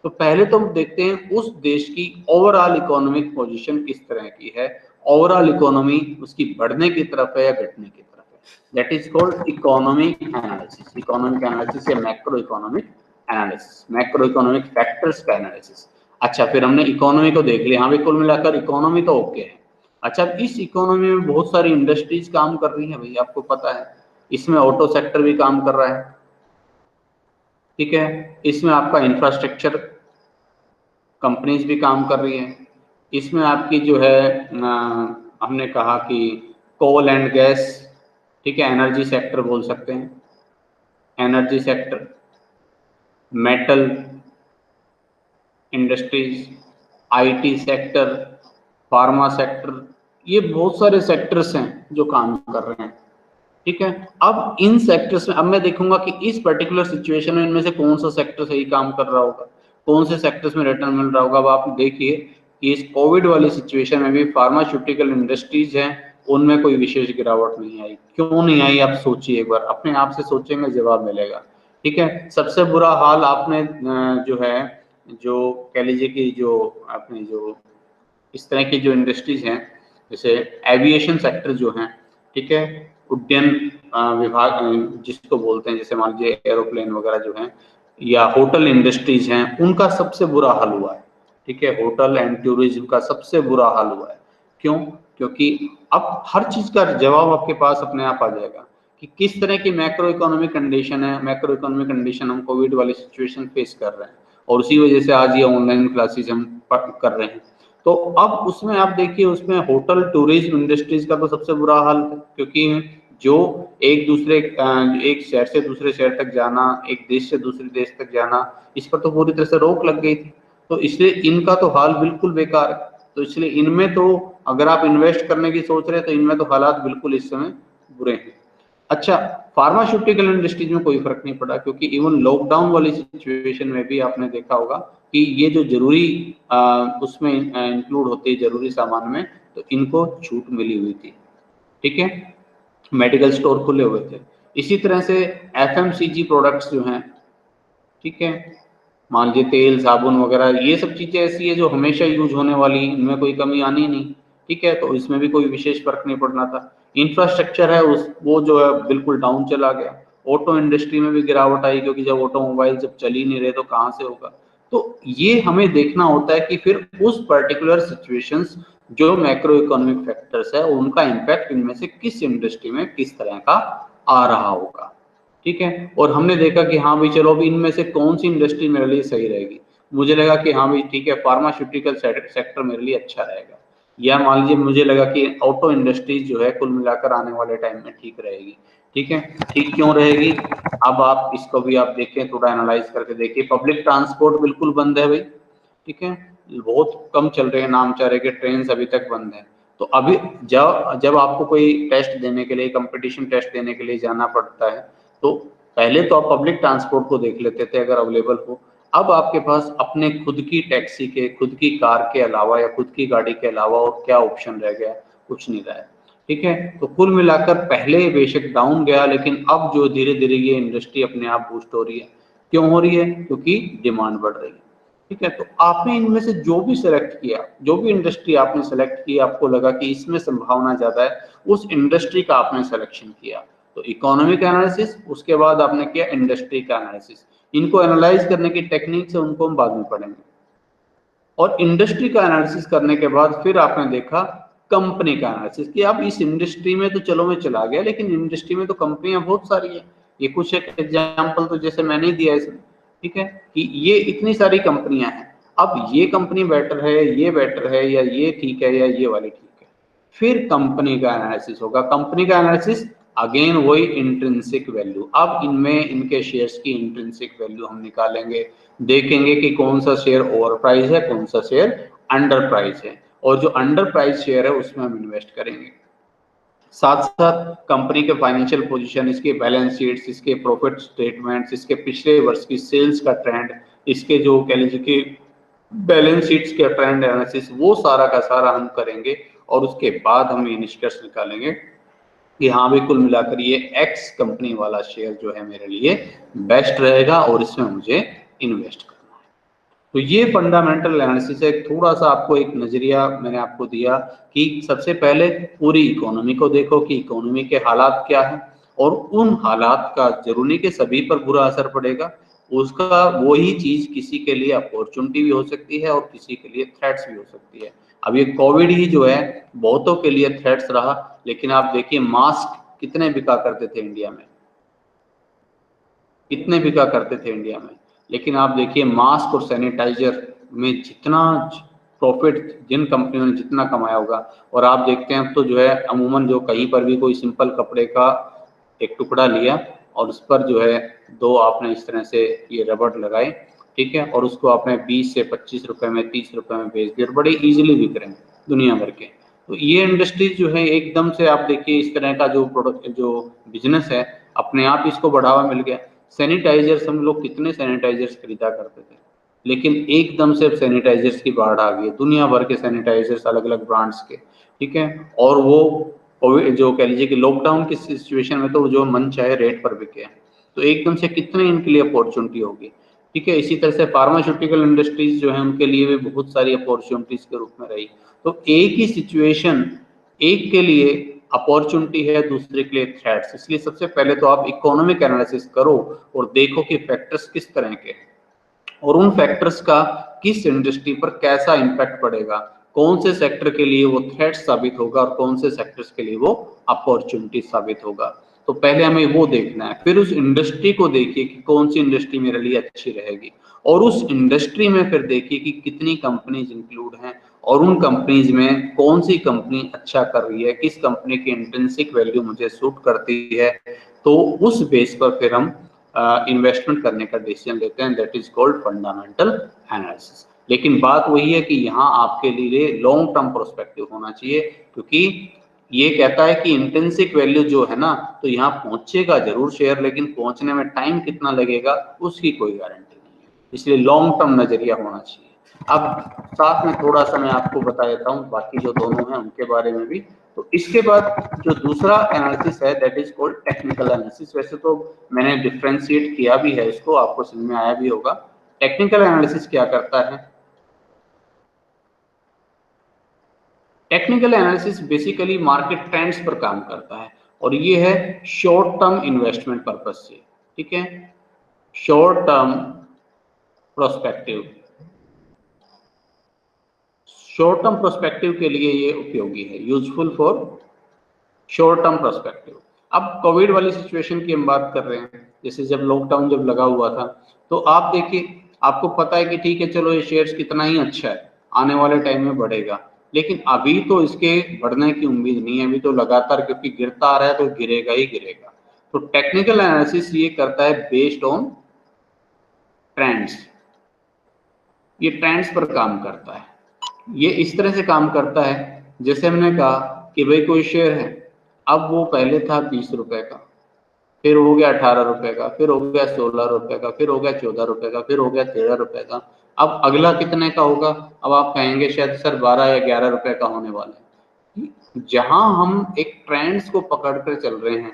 तो पहले तो हम देखते हैं उस देश की ओवरऑल इकोनॉमिक पोजीशन किस तरह की है, ओवरऑल इकोनॉमी उसकी बढ़ने की तरफ है या घटने की तरफ है। That is called economic analysis. Economic analysis या macro economic analysis, macro economic factors का एनालिसिस। अच्छा, फिर हमने इकोनॉमी को देख लिया, हाँ भाई कुल मिलाकर इकोनॉमी तो ओके है। अच्छा, इस इकोनॉमी में बहुत सारी इंडस्ट्रीज काम कर रही हैं भाई, आपको पता है, इसमें ऑटो सेक्टर भी काम कर रहा है, ठीक है, इसमें आपका इंफ्रास्ट्रक्चर कंपनीज भी काम कर रही है, इसमें आपकी जो है हमने कहा कि कोल एंड गैस, ठीक है, एनर्जी सेक्टर बोल सकते हैं, energy sector, metal industries, IT sector, pharma sector, ये बहुत सारे सेक्टर्स हैं जो काम कर रहे हैं, ठीक है। अब इन सेक्टर्स में अब मैं देखूंगा कि इस पर्टिकुलर सिचुएशन में इनमें से कौन सा सेक्टर सही काम कर रहा होगा, कौन से सेक्टर्स में रिटर्न मिल रहा होगा। अब आप देखिए कि इस कोविड वाली सिचुएशन में भी फार्मास्यूटिकल इंडस्ट्रीज हैं, उनमें कोई विशेष गिरावट नहीं आई। क्यों नहीं आई, आप सोचिए एक बार, अपने आप से सोचेंगे जवाब मिलेगा, ठीक है। सबसे बुरा हाल आपने जो है, जो कह लीजिए कि जो आपने जो इस तरह की जो इंडस्ट्रीज हैं, जैसे एविएशन सेक्टर जो हैं, ठीक है, उड्डयन विभाग जिसको बोलते हैं, जैसे मान लीजिए एरोप्लेन वगैरह जो हैं, या होटल इंडस्ट्रीज हैं, उनका सबसे बुरा हाल हुआ है, ठीक है, होटल एंड टूरिज्म का सबसे बुरा हाल हुआ है। क्यों? क्योंकि अब हर चीज का जवाब आपके पास अपने आप आ जाएगा कि किस तरह की मैक्रो इकोनॉमिक कंडीशन है। मैक्रो इकोनॉमिक कंडीशन हम कोविड वाली सिचुएशन फेस कर रहे हैं, और उसी वजह से आज ये ऑनलाइन क्लासेस हम कर रहे हैं। तो अब उसमें आप देखिए, उसमें होटल टूरिज्म इंडस्ट्रीज का तो सबसे बुरा हाल है, क्योंकि जो एक शहर से दूसरे शहर तक जाना, एक देश से दूसरे देश तक जाना, इस पर तो पूरी तरह से रोक लग गई थी। तो इसलिए इनका तो हाल बिल्कुल बेकार है। तो इसलिए इनमें तो अगर आप इन्वेस्ट करने की सोच रहे हैं तो इनमें तो हालात बिल्कुल इस समय बुरे हैं। अच्छा, फार्मास्यूटिकल इंडस्ट्रीज में कोई फर्क नहीं पड़ा, क्योंकि इवन लॉकडाउन वाली सिचुएशन में भी आपने देखा होगा कि ये जो जरूरी उसमें इंक्लूड होती है जरूरी सामान में, तो इनको छूट मिली हुई थी, ठीक है, मेडिकल स्टोर खुले हुए थे। इसी तरह से एफएमसीजी प्रोडक्ट्स जो हैं, ठीक है, मान लीजिए तेल साबुन वगैरह, ये सब चीजें ऐसी है जो हमेशा यूज होने वाली, इनमें कोई कमी आनी नहीं। ठीक है, तो इसमें भी कोई विशेष फर्क नहीं पड़ना था। इंफ्रास्ट्रक्चर है उस वो जो है बिल्कुल डाउन चला गया। ऑटो इंडस्ट्री में भी गिरावट आई, क्योंकि जब ऑटोमोबाइल जब चल ही नहीं रहे तो कहाँ से होगा। तो ये हमें देखना होता है कि फिर उस पर्टिकुलर सिचुएशंस जो मैक्रो इकोनॉमिक फैक्टर्स है उनका इम्पैक्ट इनमें से किस इंडस्ट्री में किस तरह का आ रहा होगा। ठीक है, और हमने देखा कि हाँ भाई चलो अभी इनमें से कौन सी इंडस्ट्री मेरे लिए सही रहेगी। मुझे लगा कि हाँ भाई ठीक है, फार्मास्यूटिकल सेक्टर मेरे लिए अच्छा रहेगा, या मान लीजिए मुझे लगा कि ऑटो इंडस्ट्रीज जो है कुल मिलाकर आने वाले टाइम में ठीक रहेगी। ठीक है, ठीक क्यों रहेगी, अब आप इसको भी आप देखें, थोड़ा एनालाइज करके देखिए। पब्लिक ट्रांसपोर्ट बिल्कुल बंद है भाई, ठीक है, बहुत कम चल रहे हैं, नामचारे के ट्रेन अभी तक बंद है। तो अभी जब जब आपको कोई टेस्ट देने के लिए, कंपटीशन टेस्ट देने के लिए जाना पड़ता है, तो पहले तो आप पब्लिक ट्रांसपोर्ट को देख लेते थे अगर अवेलेबल हो। अब आपके पास अपने खुद की टैक्सी के, खुद की कार के अलावा या खुद की गाड़ी के अलावा और क्या ऑप्शन रह गया, कुछ नहीं रहा है। ठीक है, तो कुल मिलाकर पहले बेशक डाउन गया, लेकिन अब जो धीरे धीरे ये इंडस्ट्री अपने आप बूस्ट हो रही है। क्यों हो रही है, क्योंकि डिमांड बढ़ रही है। ठीक है, तो आपने इनमें से जो भी सिलेक्ट किया, जो भी इंडस्ट्री आपने सेलेक्ट की, आपको लगा कि इसमें संभावना ज्यादा है, उस इंडस्ट्री का आपने सिलेक्शन किया। तो इकोनॉमिक एनालिसिस, उसके बाद आपने किया इंडस्ट्री का एनालिसिस। इनको एनालाइज करने की टेक्निक से उनको हम बाद में पढ़ेंगे। और इंडस्ट्री का एनालिसिस करने के बाद फिर आपने देखा कंपनी का एनालिसिस, कि अब इस इंडस्ट्री में तो चलो मैं चला गया, लेकिन इंडस्ट्री में तो कंपनियां बहुत सारी है। ये कुछ एक एग्जाम्पल तो जैसे मैंने ही दिया इसमें, ठीक है, कि ये इतनी सारी कंपनियां हैं, अब ये कंपनी बेटर है, ये बेटर है, या ये ठीक है, या ये वाली ठीक है। फिर कंपनी का एनालिसिस होगा। कंपनी का एनालिसिस अगेन वही इंट्रिंसिक वैल्यू, अब इनमें इनके शेयर्स की इंट्रिंसिक वैल्यू हम निकालेंगे, देखेंगे कि कौन सा शेयर ओवर प्राइस है, कौन सा शेयर अंडर प्राइस है, और जो अंडर प्राइस शेयर है उसमें हम इन्वेस्ट करेंगे। साथ साथ कंपनी के फाइनेंशियल पोजीशन, इसके बैलेंस शीट्स, इसके प्रॉफिट स्टेटमेंट्स, इसके पिछले वर्ष की सेल्स का ट्रेंड, इसके जो कह लीजिए कि बैलेंस शीट्स के ट्रेंड एनालिसिस, वो सारा का सारा हम करेंगे। और उसके बाद हम ये निष्कर्ष निकालेंगे कि हाँ भाई कुल मिलाकर ये एक्स कंपनी वाला शेयर जो है मेरे लिए बेस्ट रहेगा और इसमें मुझे इन्वेस्ट करना है। तो ये फंडामेंटल एनालिसिस है। थोड़ा सा आपको एक नजरिया मैंने आपको दिया कि सबसे पहले पूरी इकोनॉमी को देखो कि इकोनॉमी के हालात क्या है, और उन हालात का जरूरी कि सभी पर बुरा असर पड़ेगा, उसका वही चीज किसी के लिए अपॉर्चुनिटी भी हो सकती है और किसी के लिए थ्रेट्स भी हो सकती है। अब ये कोविड ही जो है बहुतों के लिए थ्रेट्स रहा, लेकिन आप देखिए मास्क कितने बिका करते थे इंडिया में, कितने बिका करते थे इंडिया में, लेकिन आप देखिए मास्क और सैनिटाइजर में जितना प्रॉफिट जिन कंपनियों ने जितना कमाया होगा, और आप देखते हैं तो जो है अमूमन जो कहीं पर भी कोई सिंपल कपड़े का एक टुकड़ा लिया और उस पर जो है दो आपने इस तरह से ये रबड़ लगाए, ठीक है, और उसको आपने 20 से 25 रुपए में, 30 रुपए में बेच दिया, बड़े इजीली बिक रहे हैं दुनिया भर के। तो ये इंडस्ट्रीज जो है एकदम से आप देखिए इस तरह का जो प्रोडक्ट जो बिजनेस है अपने आप इसको बढ़ावा मिल गया। सैनिटाइजर्स, हम लोग कितने सैनिटाइजर्स खरीदा करते थे, लेकिन एकदम से सैनिटाइजर्स की बाढ़ आ गई, दुनिया भर के सैनिटाइजर्स अलग अलग ब्रांड्स के, ठीक है, और वो जो कह लीजिए कि लॉकडाउन की सिचुएशन में तो जो मन चाहे रेट पर बिके, तो एकदम से कितने इनके लिए अपॉर्चुनिटी होगी। ठीक है, इसी तरह से फार्मास्यूटिकल इंडस्ट्रीज जो है उनके लिए भी बहुत सारी अपॉर्चुनिटीज के रूप में रही। तो एक ही सिचुएशन एक के लिए अपॉर्चुनिटी है, दूसरे के लिए थ्रेट्स, इसलिए सबसे पहले तो आप इकोनॉमिक एनालिसिस करो और देखो कि फैक्टर्स किस तरह के हैं और उन फैक्टर्स का किस इंडस्ट्री पर कैसा इम्पैक्ट पड़ेगा, कौन से सेक्टर के लिए वो थ्रेट साबित होगा और कौन से सेक्टर्स के लिए वो अपॉर्चुनिटी साबित होगा। तो पहले हमें वो देखना है, फिर उस इंडस्ट्री को देखिए कि कौन सी इंडस्ट्री मेरे लिए अच्छी रहेगी, और उस इंडस्ट्री में फिर देखिए कि कितनी कंपनीज इंक्लूड हैं और उन कंपनीज में कौन सी कंपनी अच्छा कर रही है, किस कंपनी की इंट्रिंसिक वैल्यू मुझे सूट करती है। तो उस बेस पर फिर हम इन्वेस्टमेंट करने का डिसीजन लेते हैं, that is called fundamental analysis. लेकिन बात वही है कि यहाँ आपके लिए लॉन्ग टर्म प्रोस्पेक्टिव होना चाहिए, क्योंकि ये कहता है कि इंट्रिंसिक वैल्यू जो है ना, तो यहाँ पहुंचेगा जरूर शेयर, लेकिन पहुंचने में टाइम कितना लगेगा उसकी कोई गारंटी नहीं है, इसलिए लॉन्ग टर्म नजरिया होना चाहिए। अब साथ में थोड़ा सा मैं आपको बता देता हूँ बाकी जो दोनों हैं उनके बारे में भी। तो इसके बाद जो दूसरा एनालिसिस है that is called technical analysis. वैसे तो मैंने डिफ्रेंशिएट किया भी है इसको, आपको समझ में आया भी होगा। टेक्निकल एनालिसिस क्या करता है, technical analysis basically market trends पर काम करता है और ये है शॉर्ट टर्म इन्वेस्टमेंट पर्पज से, ठीक है, short term prospective, short term prospective के लिए ये उपयोगी है, useful for short term prospective. अब कोविड वाली सिचुएशन की हम बात कर रहे हैं, जैसे जब लॉकडाउन जब लगा हुआ था तो आप देखिए, आपको पता है कि ठीक है चलो ये शेयर्स कितना ही अच्छा है, आने वाले टाइम में बढ़ेगा, लेकिन अभी तो इसके बढ़ने की उम्मीद नहीं है, अभी तो लगातार क्योंकि गिरता आ रहा है तो गिरेगा ही गिरेगा। तो टेक्निकल एनालिसिस ये करता है बेस्ड ऑन ट्रेंड्स, ये ट्रेंड्स पर काम करता है। ये इस तरह से काम करता है जैसे हमने कहा कि भाई कोई शेयर है, अब वो पहले था 20 रुपए का, फिर हो गया 18 रुपए का, फिर हो गया 16 रुपए का, फिर हो गया 14 रुपए का, फिर हो गया 13 रुपए का, अब अगला कितने का होगा? अब आप कहेंगे शायद सर 12 या 11 रुपए का होने वाला है। जहां हम एक ट्रेंड्स को पकड़ कर चल रहे हैं,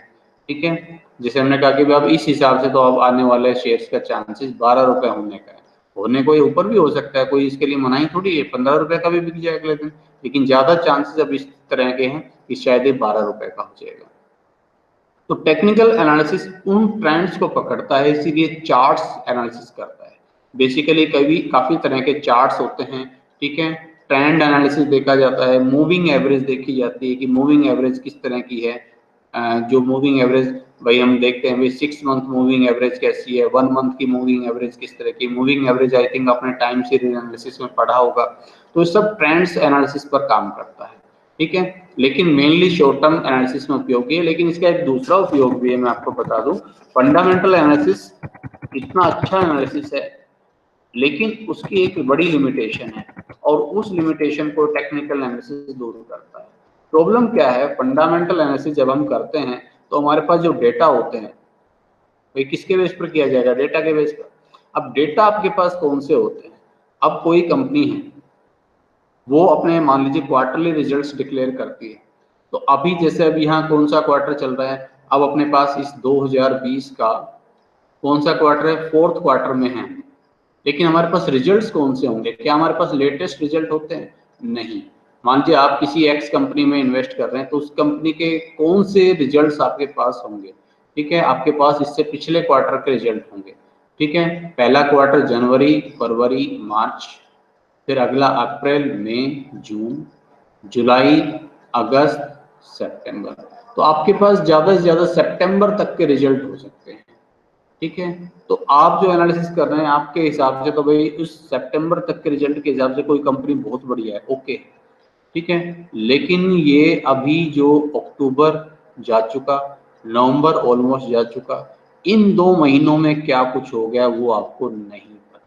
ठीक है, जैसे हमने कहा कि अब इस हिसाब से तो अब आने वाले शेयर्स का चांसेस 12 रुपए होने का है, होने को ऊपर भी हो सकता है, कोई इसके लिए मनाही थोड़ी है, 15 रुपए का भी बिक जाए अगले दिन, लेकिन ज्यादा चांसेस अब इस तरह के हैं कि शायद ये 12 रुपए का हो जाएगा। तो टेक्निकल एनालिसिस उन ट्रेंड्स को पकड़ता है, इसीलिए चार्ट्स एनालिसिस करता है। बेसिकली काफी तरह के चार्ट्स होते हैं, ठीक है, ट्रेंड एनालिसिस देखा जाता है, मूविंग एवरेज देखी जाती है कि मूविंग एवरेज किस तरह की है, जो मूविंग एवरेज भाई हम देखते हैं भाई 6 मंथ मूविंग एवरेज कैसी है, 1 मंथ की मूविंग एवरेज किस तरह की, मूविंग एवरेज आई थिंक आपने टाइम सीरीज एनालिसिस में पढ़ा होगा। तो सब ट्रेंड्स एनालिसिस पर काम करता है, ठीक है, लेकिन मेनली शॉर्ट टर्म एनालिसिस में उपयोगी है। लेकिन इसका एक दूसरा उपयोग भी है, मैं आपको बता दूं, फंडामेंटल एनालिसिस इतना अच्छा एनालिसिस है लेकिन उसकी एक बड़ी लिमिटेशन है और उस लिमिटेशन को टेक्निकल एनालिसिस दूर करता है। प्रॉब्लम क्या है, फंडामेंटल एनालिसिस जब हम करते हैं तो हमारे पास जो डेटा होते हैं भाई किसके बेस पर किया जाएगा? डेटा के बेस पर। अब डेटा आपके पास कौन से होते हैं? अब कोई कंपनी है, वो अपने मान लीजिए क्वार्टरली रिजल्ट्स डिक्लेयर करती है, तो अभी जैसे अभी यहाँ कौन सा क्वार्टर चल रहा है, अब अपने पास इस 2020 का कौन सा क्वार्टर है? 4th क्वार्टर में है, लेकिन हमारे पास रिजल्ट्स कौन से होंगे? क्या हमारे पास लेटेस्ट रिजल्ट होते हैं? नहीं। मान लीजिए आप किसी एक्स कंपनी में इन्वेस्ट कर रहे हैं तो उस कंपनी के कौन से रिजल्ट्स आपके पास होंगे? ठीक है, आपके पास इससे पिछले क्वार्टर के रिजल्ट होंगे, ठीक है, पहला क्वार्टर जनवरी, फरवरी, मार्च, फिर अगला अप्रैल, मई, जून, जुलाई, अगस्त, सितंबर। तो आपके पास ज्यादा से ज्यादा सितंबर तक के रिजल्ट हो सकते हैं, ठीक है। तो आप जो एनालिसिस कर रहे हैं आपके हिसाब से तो भाई उस सितंबर तक के रिजल्ट के हिसाब से कोई कंपनी बहुत बढ़िया है, ओके, ठीक है, लेकिन ये अभी जो अक्टूबर जा चुका, नवंबर ऑलमोस्ट जा चुका, इन 2 महीनों में क्या कुछ हो गया वो आपको नहीं पता,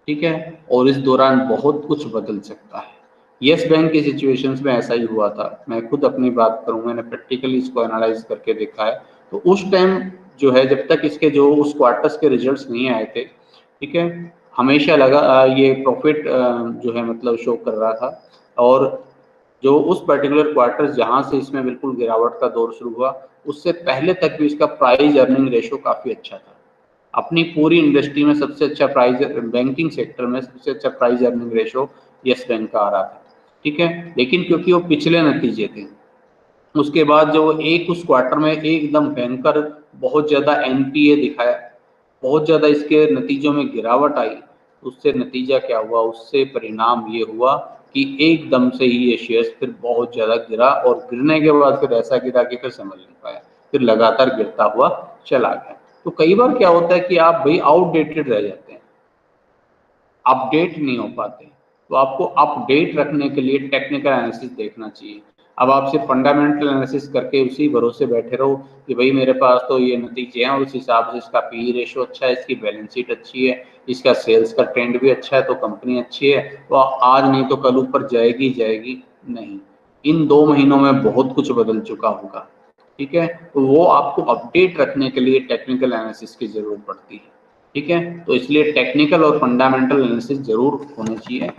ठीक है, और इस दौरान बहुत कुछ बदल सकता है। यस बैंक की सिचुएशंस में ऐसा ही हुआ था, मैं खुद अपनी बात करूं, मैंने प्रैक्टिकली इसको एनालाइज करके देखा है। तो उस टाइम जो है जब तक इसके जो उस क्वार्टर्स के रिजल्ट्स नहीं आए थे, ठीक है, हमेशा लगा ये प्रॉफिट जो है मतलब शो कर रहा था, और जो उस पर्टिकुलर क्वार्टर जहां से इसमें बिल्कुल गिरावट का दौर शुरू हुआ उससे पहले तक भी इसका प्राइस अर्निंग रेशो काफी अच्छा था। अपनी पूरी इंडस्ट्री में सबसे अच्छा प्राइस, बैंकिंग सेक्टर में सबसे अच्छा price earning ratio yes bank का आ रहा था, ठीक है, लेकिन क्योंकि वो पिछले नतीजे थे, उसके बाद जो एक उस क्वार्टर में एकदम भयंकर बहुत ज्यादा एनपीए दिखाया, बहुत ज्यादा इसके नतीजों में गिरावट आई, उससे नतीजा क्या हुआ, उससे परिणाम ये हुआ कि एकदम से ही ये शेयर्स फिर बहुत ज्यादा गिरा और गिरने के बाद फिर ऐसा गिरा कि फिर समझ नहीं पाया, फिर लगातार गिरता हुआ चला गया। तो कई बार क्या होता है कि आप भाई आउटडेटेड रह जाते हैं, अपडेट नहीं हो पाते, तो आपको अपडेट रखने के लिए टेक्निकल एनालिसिस देखना चाहिए। अब आप सिर्फ फंडामेंटल एनालिसिस करके उसी भरोसे बैठे रहो कि भाई मेरे पास तो ये नतीजे हैं और उस हिसाब से इसका पी रेशो अच्छा है, इसकी बैलेंस शीट अच्छी है, इसका सेल्स का ट्रेंड भी अच्छा है तो कंपनी अच्छी है, तो आज नहीं तो कल ऊपर जाएगी जाएगी, नहीं, इन 2 महीनों में बहुत कुछ बदल चुका होगा, ठीक है, तो वो आपको अपडेट रखने के लिए टेक्निकल एनालिसिस की जरूरत पड़ती है, ठीक है, तो इसलिए टेक्निकल और फंडामेंटल एनालिसिस जरूर होना चाहिए।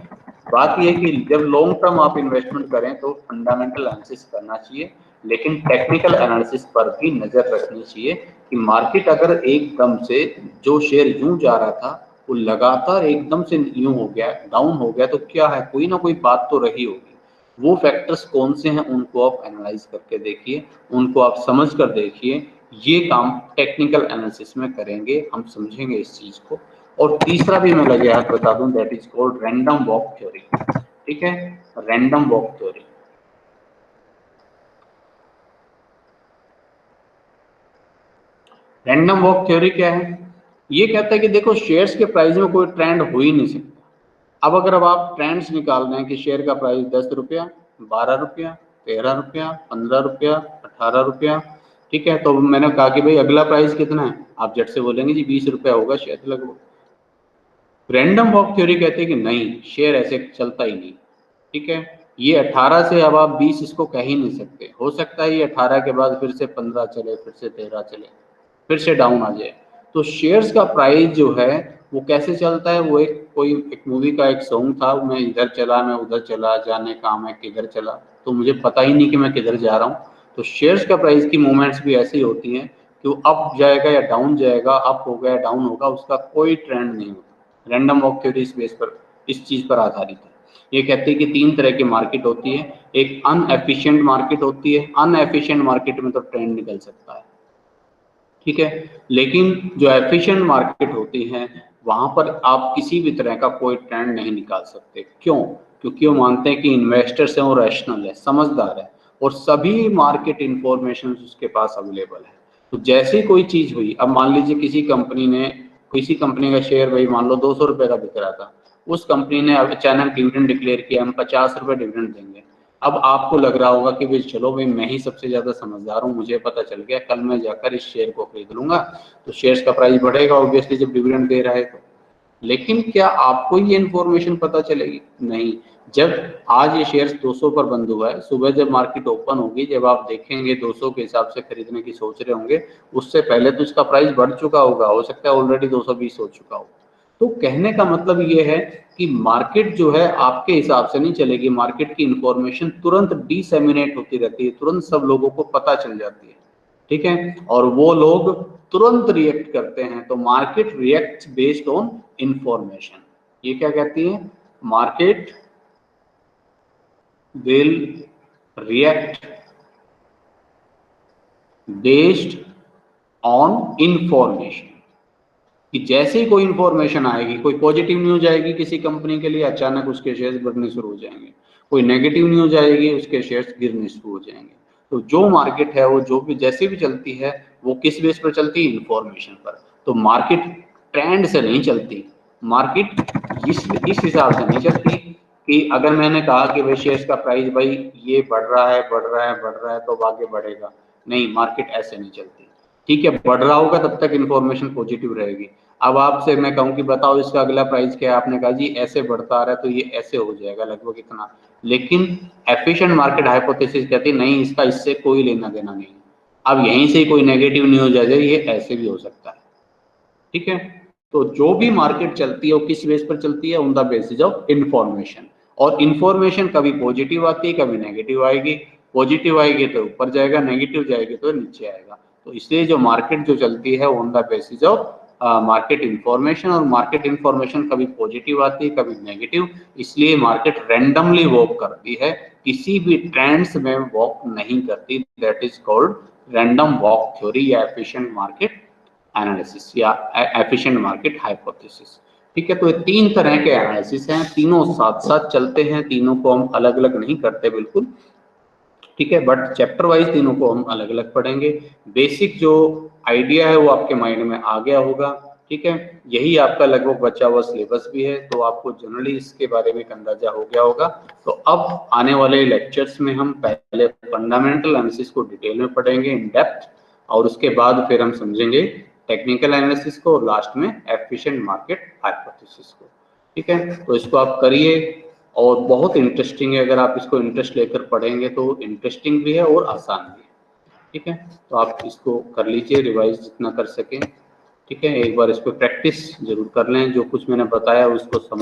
बात यह है कि जब लॉन्ग टर्म आप इन्वेस्टमेंट करें तो फंडामेंटल एनालिसिस करना चाहिए, लेकिन टेक्निकल एनालिसिस पर भी नजर रखनी चाहिए कि मार्केट अगर एकदम से जो शेयर यूं जा रहा था वो लगातार एकदम से यूं हो गया, डाउन हो गया, तो क्या है, कोई ना कोई बात तो रही होगी, वो फैक्टर्स कौन से हैं उनको आप एनालाइज करके देखिए, उनको आप समझ कर देखिए। ये काम टेक्निकल एनालिसिस में करेंगे, हम समझेंगे इस चीज को। और तीसरा भी मैं लगे हाथ बता दूं, that is called random walk theory. ठीक है, random walk theory. Random walk theory क्या है? ये कहता है कि देखो शेयर्स के प्राइस में कोई ट्रेंड हो ही नहीं सकता। अब अगर अब आप ट्रेंड्स निकाल रहे हैं कि शेयर का प्राइस 10 रुपया, 12 रुपया, 13 रुपया, 15 रुपया, 18 रुपया, ठीक है, तो मैंने कहा कि भाई अगला प्राइस कितना है, आप झट से बोलेंगे जी 20 रुपया होगा शायद लगभग। रैंडम वॉक थ्योरी कहते हैं कि नहीं, शेयर ऐसे चलता ही नहीं। ठीक है, ये 18 से अब आप 20 इसको कह ही नहीं सकते। हो सकता है ये 18 के बाद फिर से 15 चले, फिर से 13 चले, फिर से डाउन आ जाए। तो शेयर्स का प्राइस जो है वो कैसे चलता है, वो एक मूवी का एक सॉन्ग था, मैं इधर चला मैं उधर चला, जाने कहाँ मैं किधर चला, तो मुझे पता ही नहीं कि मैं किधर जा रहा हूँ। तो शेयर्स का प्राइस की मूवमेंट्स भी ऐसी होती हैं कि वो अप जाएगा या डाउन जाएगा, अप होगा या डाउन होगा, उसका कोई ट्रेंड नहीं होता। रैंडम वॉक थ्योरी इस बेस पर, इस चीज पर आधारित है। ये कहते हैं कि 3 तरह की मार्केट होती है। एक अनएफिशिएंट मार्केट होती है, अनएफिशिएंट मार्केट में तो ट्रेंड निकल सकता है, ठीक है, लेकिन जो एफिशिएंट मार्केट होती है वहां पर आप किसी भी तरह का कोई ट्रेंड नहीं निकाल सकते। क्यों? क्योंकि वो मानते हैं कि इन्वेस्टर्स हैं, वो रैशनल है, समझदार है, और सभी मार्केट इंफॉर्मेशन उसके पास अवेलेबल है। तो जैसे कोई चीज हुई, अब मान लीजिए किसी कंपनी का शेयर भाई मान लो 200 रुपए का बिक रहा था, उस कंपनी ने अब अचानक डिविडेंड डिक्लेयर किया, हम 50 रुपए डिविडेंड देंगे। अब आपको लग रहा होगा कि भाई चलो भाई मैं ही सबसे ज्यादा समझदार हूँ, मुझे पता चल गया, कल मैं जाकर इस शेयर को खरीद लूंगा, तो शेयर्स का प्राइस बढ़ेगा ऑब्वियसली जब डिविडेंड दे रहा है तो। लेकिन क्या आपको ये इन्फॉर्मेशन पता चलेगी? नहीं। जब आज ये शेयर्स 200 पर बंद हुआ है, सुबह जब मार्केट ओपन होगी, जब आप देखेंगे 200 के हिसाब से खरीदने की सोच रहे होंगे, उससे पहले तो इसका प्राइस बढ़ चुका होगा, हो सकता है ऑलरेडी 220 हो चुका हो। तो कहने का मतलब ये है कि मार्केट जो है आपके हिसाब से नहीं चलेगी, मार्केट की इंफॉर्मेशन तुरंत डिसेमिनेट होती रहती है, तुरंत सब लोगों को पता चल जाती है, ठीक है, और वो लोग तुरंत रिएक्ट करते हैं। तो market react based on information. ये क्या कहती है? Market will react based on information. कि जैसे ही कोई इंफॉर्मेशन आएगी, कोई पॉजिटिव न्यूज आएगी किसी कंपनी के लिए, अचानक उसके शेयर्स बढ़ने शुरू हो जाएंगे, कोई नेगेटिव न्यूज आएगी उसके शेयर्स गिरने शुरू हो जाएंगे। तो जो मार्केट है वो जो भी जैसे भी चलती है वो किस बेस पर चलती है? इंफॉर्मेशन पर। तो मार्केट ट्रेंड से नहीं चलती, मार्केट इस हिसाब से नहीं चलती कि अगर मैंने कहा कि भाई शेयर्स का प्राइस भाई ये बढ़ रहा है बढ़ रहा है बढ़ रहा है तो आगे बढ़ेगा, नहीं, मार्केट ऐसे नहीं चलती। ठीक है, बढ़ रहा होगा तब तक इन्फॉर्मेशन पॉजिटिव रहेगी। अब आपसे मैं कहूँ कि बताओ इसका अगला प्राइस क्या है, आपने कहा जी ऐसे बढ़ता आ रहा है तो ये ऐसे हो जाएगा लगभग इतना, लेकिन एफिशिएंट मार्केट हाइपोथेसिस कहती है नहीं, इसका इससे कोई लेना देना नहीं। अब यहीं से कोई नेगेटिव न्यूज आ जाए, ये ऐसे भी हो सकता है, ठीक है। तो जो भी मार्केट चलती है वो किस बेस पर चलती है? On the basis of information. और इंफॉर्मेशन कभी पॉजिटिव आती है कभी नेगेटिव आएगी, पॉजिटिव आएगी तो ऊपर जाएगा, नेगेटिव जाएगी तो नीचे आएगा। तो इसलिए जो मार्केट जो चलती है on the basis of market information, और मार्केट इंफॉर्मेशन कभी पॉजिटिव आती है कभी नेगेटिव, इसलिए मार्केट रैंडमली वॉक करती है, किसी भी ट्रेंड्स में वॉक नहीं करती। That is called random walk theory या एफिशिएंट मार्केट एनालिसिस या एफिशिएंट मार्केट हाइपोथेसिस। ठीक है, तो ये 3 तरह के एनालिसिस हैं, तीनों साथ साथ चलते हैं, तीनों को हम अलग अलग नहीं करते बिल्कुल, ठीक है, बट चैप्टर वाइज तीनों को हम अलग अलग पढ़ेंगे। बेसिक जो आइडिया है वो आपके माइंड में आ गया होगा, ठीक है, यही आपका लगभग बचा हुआ सिलेबस भी है, तो आपको जनरली इसके बारे में एक अंदाजा हो गया होगा। तो अब आने वाले लेक्चर्स में हम पहले फंडामेंटल एनालिसिस को डिटेल में पढ़ेंगे इन डेप्थ, और उसके बाद फिर हम समझेंगे टेक्निकल एनालिसिस को, और लास्ट में एफिशिएंट मार्केट हाइपोथेसिस को, ठीक है। तो इसको आप करिए, और बहुत इंटरेस्टिंग है, अगर आप इसको इंटरेस्ट लेकर पढ़ेंगे तो इंटरेस्टिंग भी है और आसान भी है, ठीक है। तो आप इसको कर लीजिए, रिवाइज जितना कर सकें, ठीक है, एक बार इस पर प्रैक्टिस जरूर कर लें, जो कुछ मैंने बताया उसको समझ